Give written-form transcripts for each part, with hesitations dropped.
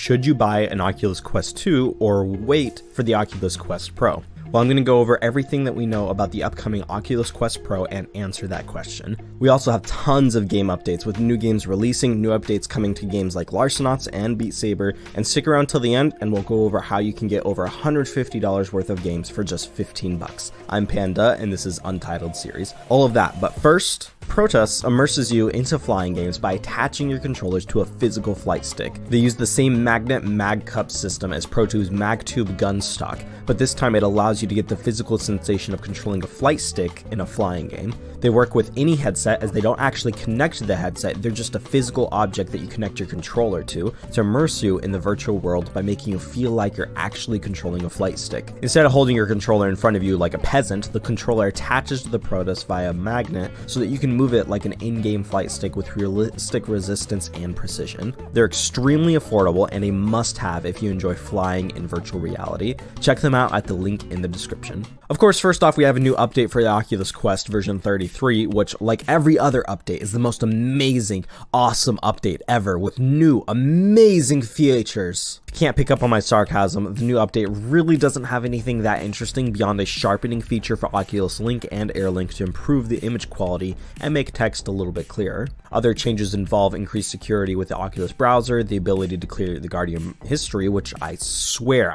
should you buy an Oculus Quest 2 or wait for the Oculus Quest Pro? Well, I'm going to go over everything that we know about the upcoming Oculus Quest Pro and answer that question. We also have tons of game updates with new games releasing, new updates coming to games like Larcenauts and Beat Saber, and stick around till the end and we'll go over how you can get over $150 worth of games for just 15 bucks. I'm Panda and this is Untitled Series. All of that, but first, PROTAS immerses you into flying games by attaching your controllers to a physical flight stick. They use the same magnet mag cup system as PROTUBE's MagTube gun stock, but this time it allows you to get the physical sensation of controlling a flight stick in a flying game. They work with any headset as they don't actually connect to the headset, they're just a physical object that you connect your controller to immerse you in the virtual world by making you feel like you're actually controlling a flight stick. Instead of holding your controller in front of you like a peasant, the controller attaches to the PROTAS via a magnet so that you can move it like an in-game flight stick with realistic resistance and precision. They're extremely affordable and a must-have if you enjoy flying in virtual reality. Check them out at the link in the description. Of course, first off, we have a new update for the Oculus Quest version 33, which, like every other update, is the most amazing, awesome update ever with new, amazing features. If you can't pick up on my sarcasm, the new update really doesn't have anything that interesting beyond a sharpening feature for Oculus Link and Air Link to improve the image quality and make text a little bit clearer. Other changes involve increased security with the Oculus browser, the ability to clear the Guardian history, which I swear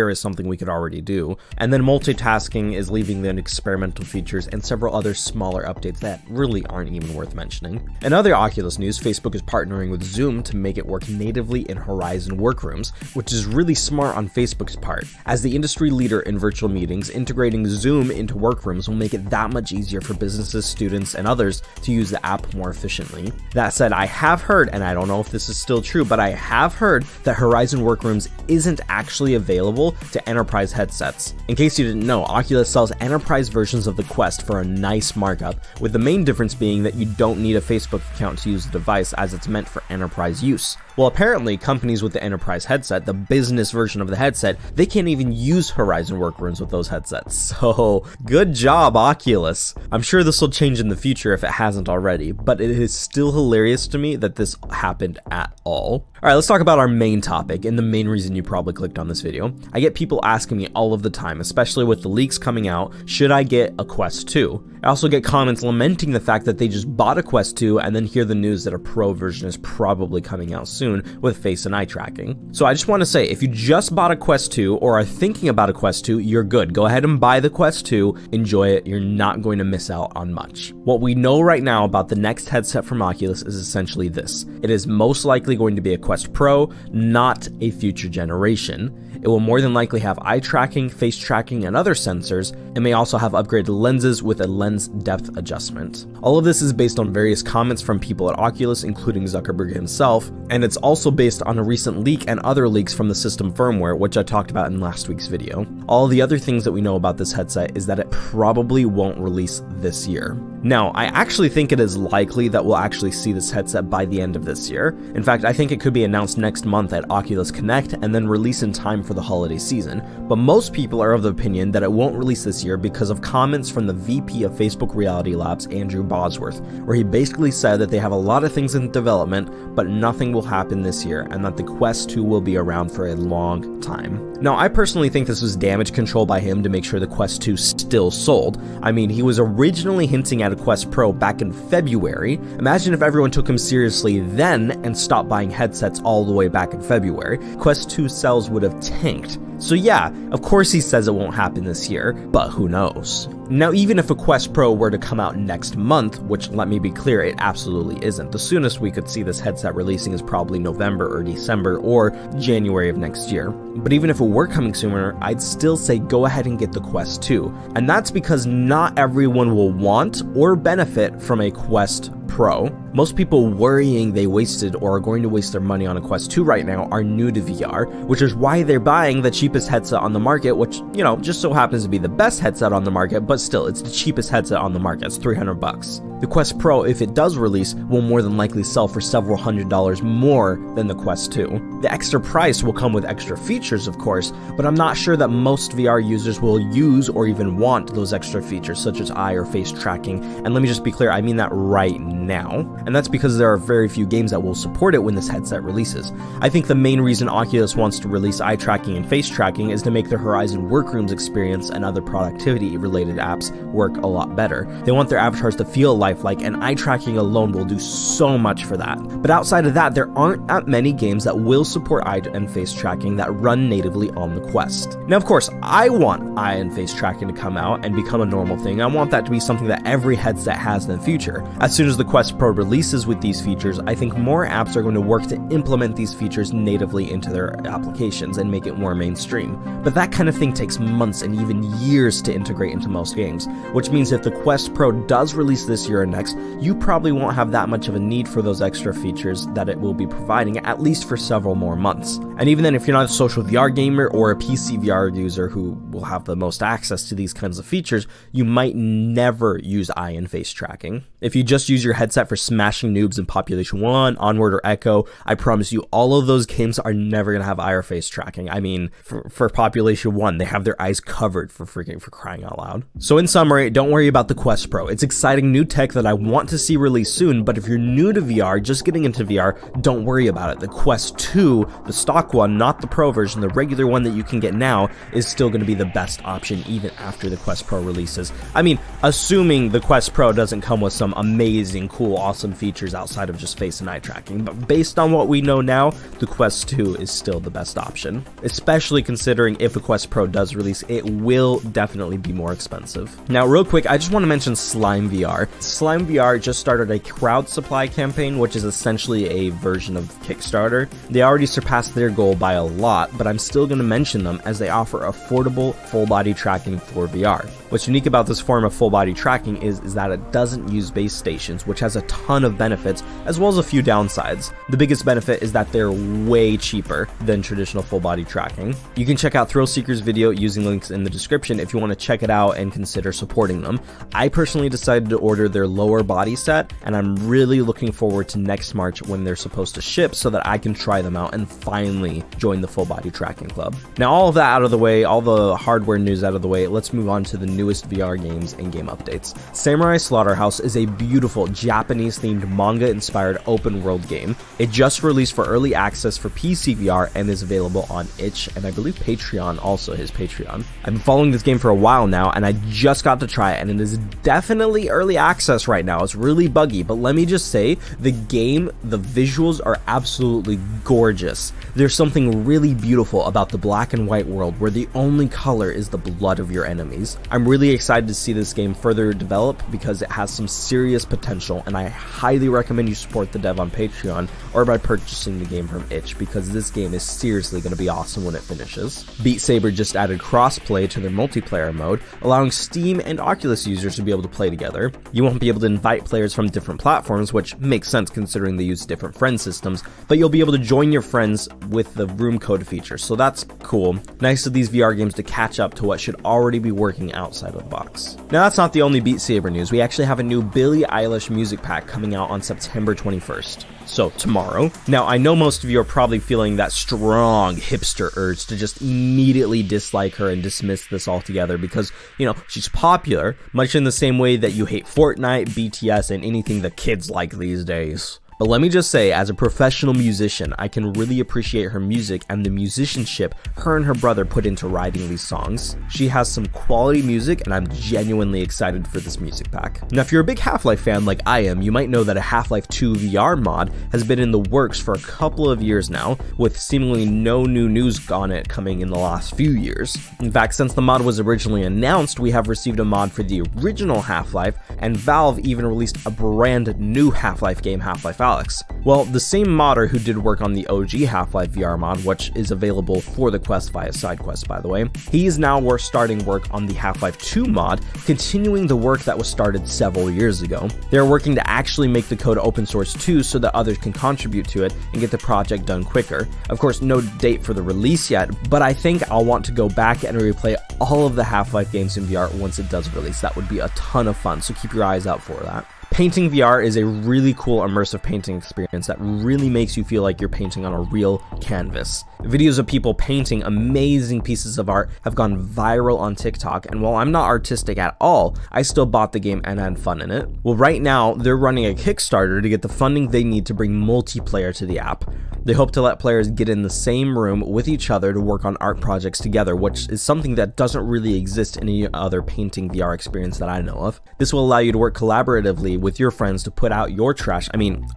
is something we could already do, and then multitasking is leaving the experimental features and several other smaller updates that really aren't even worth mentioning. In other Oculus news, Facebook is partnering with Zoom to make it work natively in Horizon Workrooms, which is really smart on Facebook's part. As the industry leader in virtual meetings, integrating Zoom into Workrooms will make it that much easier for businesses, students, and others to use the app more efficiently. That said, I have heard, and I don't know if this is still true, but I have heard that Horizon Workrooms isn't actually available to enterprise headsets. In case you didn't know, Oculus sells enterprise versions of the Quest for a nice markup, with the main difference being that you don't need a Facebook account to use the device as it's meant for enterprise use. Well, apparently, companies with the enterprise headset, the business version of the headset, they can't even use Horizon Workrooms with those headsets. So, good job, Oculus. I'm sure this will change in the future if it hasn't already, but it is still hilarious to me that this happened at all. Alright, let's talk about our main topic, and the main reason you probably clicked on this video. I get people asking me all of the time, especially with the leaks coming out, should I get a Quest 2? I also get comments lamenting the fact that they just bought a Quest 2 and then hear the news that a Pro version is probably coming out soon with face and eye tracking. So I just want to say, if you just bought a Quest 2 or are thinking about a Quest 2, you're good. Go ahead and buy the Quest 2, enjoy it, you're not going to miss out on much. What we know right now about the next headset from Oculus is essentially this. It is most likely going to be a Quest Pro, not a future generation. It will more than likely have eye tracking, face tracking, and other sensors, and may also have upgraded lenses with a lens depth adjustment. All of this is based on various comments from people at Oculus, including Zuckerberg himself, and it's also based on a recent leak and other leaks from the system firmware, which I talked about in last week's video. All the other things that we know about this headset is that it probably won't release this year. Now, I actually think it is likely that we'll actually see this headset by the end of this year. In fact, I think it could be announced next month at Oculus Connect and then release in time for the holiday season, but most people are of the opinion that it won't release this year because of comments from the VP of Facebook Reality Labs, Andrew Bosworth, where he basically said that they have a lot of things in development, but nothing will happen this year, and that the Quest 2 will be around for a long time. Now, I personally think this was damage control by him to make sure the Quest 2 still sold. I mean, he was originally hinting at a Quest Pro back in February. Imagine if everyone took him seriously then and stopped buying headsets all the way back in February. Quest 2 sales would have tanked. So yeah, of course he says it won't happen this year, but who knows? Now, even if a Quest Pro were to come out next month, which, let me be clear, it absolutely isn't. The soonest we could see this headset releasing is probably November or December or January of next year. But even if it were coming sooner, I'd still say go ahead and get the Quest 2. And that's because not everyone will want or benefit from a Quest Pro. Most people worrying they wasted or are going to waste their money on a Quest 2 right now are new to VR, which is why they're buying the cheap cheapest headset on the market, which, you know, just so happens to be the best headset on the market, but still, it's the cheapest headset on the market. It's $300. The Quest Pro, if it does release, will more than likely sell for several $100s more than the Quest 2. The extra price will come with extra features, of course, but I'm not sure that most VR users will use or even want those extra features, such as eye or face tracking, and let me just be clear, I mean that right now. And that's because there are very few games that will support it when this headset releases. I think the main reason Oculus wants to release eye tracking and face tracking is to make their Horizon Workrooms experience and other productivity-related apps work a lot better. They want their avatars to feel lifelike, and eye tracking alone will do so much for that. But outside of that, there aren't that many games that will support eye and face tracking that run natively on the Quest. Now, of course, I want eye and face tracking to come out and become a normal thing. I want that to be something that every headset has in the future. As soon as the Quest Pro releases with these features, I think more apps are going to work to implement these features natively into their applications and make it more mainstream. But that kind of thing takes months and even years to integrate into most games, which means if the Quest Pro does release this year or next, you probably won't have that much of a need for those extra features that it will be providing, at least for several more months. And even then, if you're not a social VR gamer or a PC VR user who will have the most access to these kinds of features, you might never use eye and face tracking. If you just use your headset for smashing noobs in Population 1, Onward, or Echo, I promise you all of those games are never going to have eye or face tracking. I mean, for Population 1, they have their eyes covered for crying out loud. So in summary, don't worry about the Quest Pro. It's exciting new tech that I want to see released soon, but if you're new to VR, just getting into VR, don't worry about it. The Quest 2, the stock one, not the Pro version, the regular one that you can get now, is still going to be the best option even after the Quest Pro releases. I mean, assuming the Quest Pro doesn't come with some amazing, cool, awesome features outside of just face and eye tracking, but based on what we know now, the Quest 2 is still the best option. Especially considering if the Quest Pro does release, it will definitely be more expensive. Now, real quick, I just want to mention Slime VR. Slime VR just started a crowd supply campaign, which is essentially a version of Kickstarter. They already surpassed their goal by a lot, but I'm still going to mention them as they offer affordable full body tracking for VR. What's unique about this form of full body tracking is that it doesn't use base stations, which has a ton of benefits as well as a few downsides. The biggest benefit is that they're way cheaper than traditional full body tracking. You can check out Thrillseeker's video using links in the description if you want to check it out and consider supporting them. I personally decided to order their lower body set, and I'm really looking forward to next March when they're supposed to ship so that I can try them out and finally join the full body tracking club. Now, all of that out of the way, all the hardware news out of the way, let's move on to the newest VR games and game updates. Samurai Slaughterhouse is a beautiful Japanese-themed manga-inspired open-world game. It just released for early access for PC VR and is available on itch, and I believe Patreon also, his Patreon. I've been following this game for a while now, and I just got to try it, and it is definitely early access right now. It's really buggy, but let me just say, the game, the visuals are absolutely gorgeous. There's something really beautiful about the black and white world where the only color is the blood of your enemies. I'm really excited to see this game further develop because it has some serious potential, and I highly recommend you support the dev on Patreon or by purchasing the game from itch, because this game is seriously going to be awesome when it finishes. Beat Saber just added crossplay to their multiplayer mode, allowing Steam and Oculus users to be able to play together. You won't be able to invite players from different platforms, which makes sense considering they use different friend systems, but you'll be able to join your friends with the room code feature, so that's cool. Nice of these VR games to catch up to what should already be working outside of the box. Now, that's not the only Beat Saber news. We actually have a new Billie Eilish music pack coming out on September 21st. So, tomorrow. Now, I know most of you are probably feeling that strong hipster urge to just immediately dislike her and dismiss this altogether because, you know, she's popular, much in the same way that you hate Fortnite, BTS, and anything the kids like these days. But let me just say, as a professional musician, I can really appreciate her music and the musicianship her and her brother put into writing these songs. She has some quality music, and I'm genuinely excited for this music pack. Now, if you're a big Half-Life fan like I am, you might know that a Half-Life 2 VR mod has been in the works for a couple of years now, with seemingly no new news on it coming in the last few years. In fact, since the mod was originally announced, we have received a mod for the original Half-Life, and Valve even released a brand new Half-Life game, Half-Life Alex? Well, the same modder who did work on the OG Half-Life VR mod, which is available for the Quest via SideQuest, by the way, he is now starting work on the Half-Life 2 mod, continuing the work that was started several years ago. They're working to actually make the code open source too, so that others can contribute to it and get the project done quicker. Of course, no date for the release yet, but I think I'll want to go back and replay all of the Half-Life games in VR once it does release. That would be a ton of fun, so keep your eyes out for that. Painting VR is a really cool immersive painting experience that really makes you feel like you're painting on a real canvas. Videos of people painting amazing pieces of art have gone viral on TikTok, and while I'm not artistic at all, I still bought the game and had fun in it. Well, right now, they're running a Kickstarter to get the funding they need to bring multiplayer to the app. They hope to let players get in the same room with each other to work on art projects together, which is something that doesn't really exist in any other painting VR experience that I know of. This will allow you to work collaboratively with your friends to put out your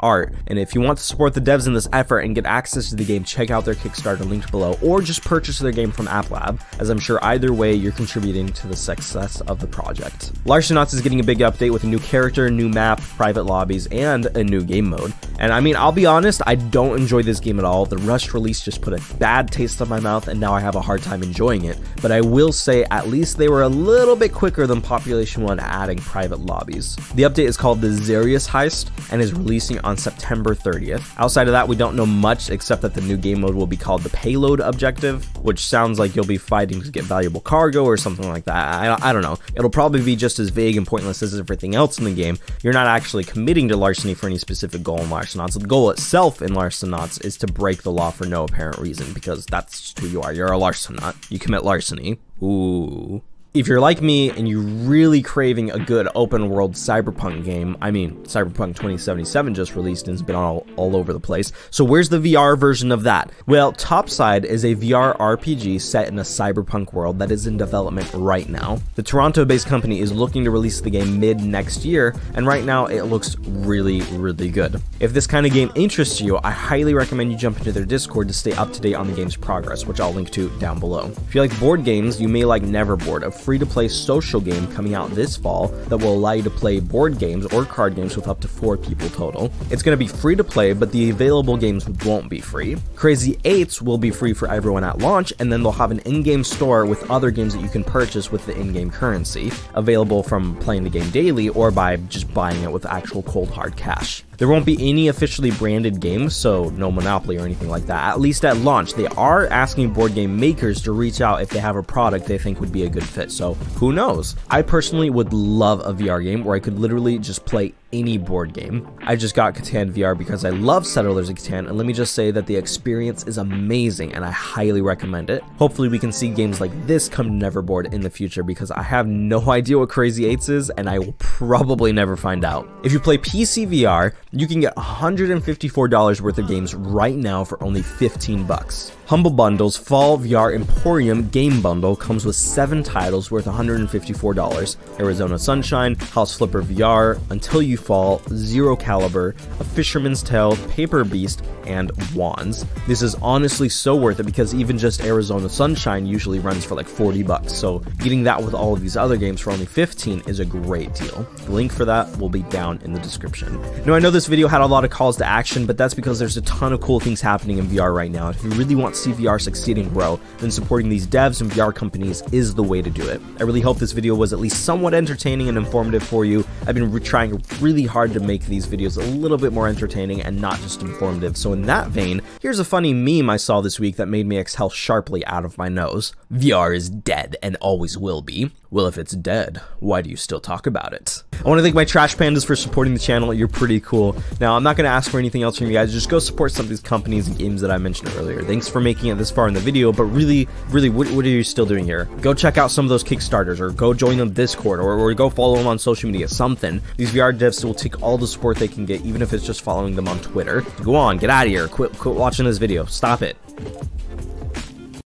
art. And if you want to support the devs in this effort and get access to the game, check out their Kickstarter linked below, or just purchase their game from App Lab, as I'm sure either way you're contributing to the success of the project. Larcenauts is getting a big update with a new character, new map, private lobbies, and a new game mode. And I mean, I'll be honest, I don't enjoy this game at all. The rushed release just put a bad taste in my mouth, and now I have a hard time enjoying it. But I will say, at least they were a little bit quicker than Population 1 adding private lobbies. The update is called the Zarius Heist and is releasing on September 30th. Outside of that, we don't know much except that the new game mode will be called the Payload Objective, which sounds like you'll be fighting to get valuable cargo or something like that. I don't know. It'll probably be just as vague and pointless as everything else in the game. You're not actually committing to larceny for any specific goal in Larcenauts. The goal itself in Larcenauts is to break the law for no apparent reason, because that's just who you are. You're a larcenaut. You commit larceny. Ooh. If you're like me and you're really craving a good open world cyberpunk game, I mean, Cyberpunk 2077 just released and has been all over the place. So where's the VR version of that? Well, Topside is a VR RPG set in a cyberpunk world that is in development right now. The Toronto-based company is looking to release the game mid next year, and right now it looks really, really good. If this kind of game interests you, I highly recommend you jump into their Discord to stay up to date on the game's progress, which I'll link to down below. If you like board games, you may like Neverboard, a free-to-play social game coming out this fall that will allow you to play board games or card games with up to 4 people total. It's going to be free to play, but the available games won't be free. Crazy 8s will be free for everyone at launch, and then they'll have an in-game store with other games that you can purchase with the in-game currency, available from playing the game daily or by just buying it with actual cold hard cash. There won't be any officially branded games, so no Monopoly or anything like that. At least at launch, they are asking board game makers to reach out if they have a product they think would be a good fit, so who knows? I personally would love a VR game where I could literally just play any board game. I just got Catan VR because I love Settlers of Catan, and let me just say that the experience is amazing and I highly recommend it. Hopefully we can see games like this come to Neverboard in the future, because I have no idea what Crazy 8s is and I will probably never find out. If you play PC VR, you can get $154 worth of games right now for only 15 bucks. Humble Bundle's Fall VR Emporium game bundle comes with 7 titles worth $154. Arizona Sunshine, House Flipper VR, Until You Fall, Zero Caliber, A Fisherman's Tale, Paper Beast, and Wands. This is honestly so worth it, because even just Arizona Sunshine usually runs for like 40 bucks, so getting that with all of these other games for only 15 is a great deal. The link for that will be down in the description. Now, I know this video had a lot of calls to action, but that's because there's a ton of cool things happening in VR right now. If you really want to see VR succeed and grow, then supporting these devs and VR companies is the way to do it. I really hope this video was at least somewhat entertaining and informative for you. I've been trying really hard to make these videos a little bit more entertaining and not just informative, so in that vein, here's a funny meme I saw this week that made me exhale sharply out of my nose. VR is dead and always will be. Well, if it's dead, why do you still talk about it? I want to thank my Trash Pandas for supporting the channel. You're pretty cool. Now, I'm not going to ask for anything else from you guys. Just go support some of these companies and games that I mentioned earlier. Thanks for making it this far in the video, but really, what are you still doing here? Go check out some of those Kickstarters, or go join them Discord, or go follow them on social media, something. These VR devs will take all the support they can get, even if it's just following them on Twitter. Go on, get out of here. Quit watching this video. Stop it.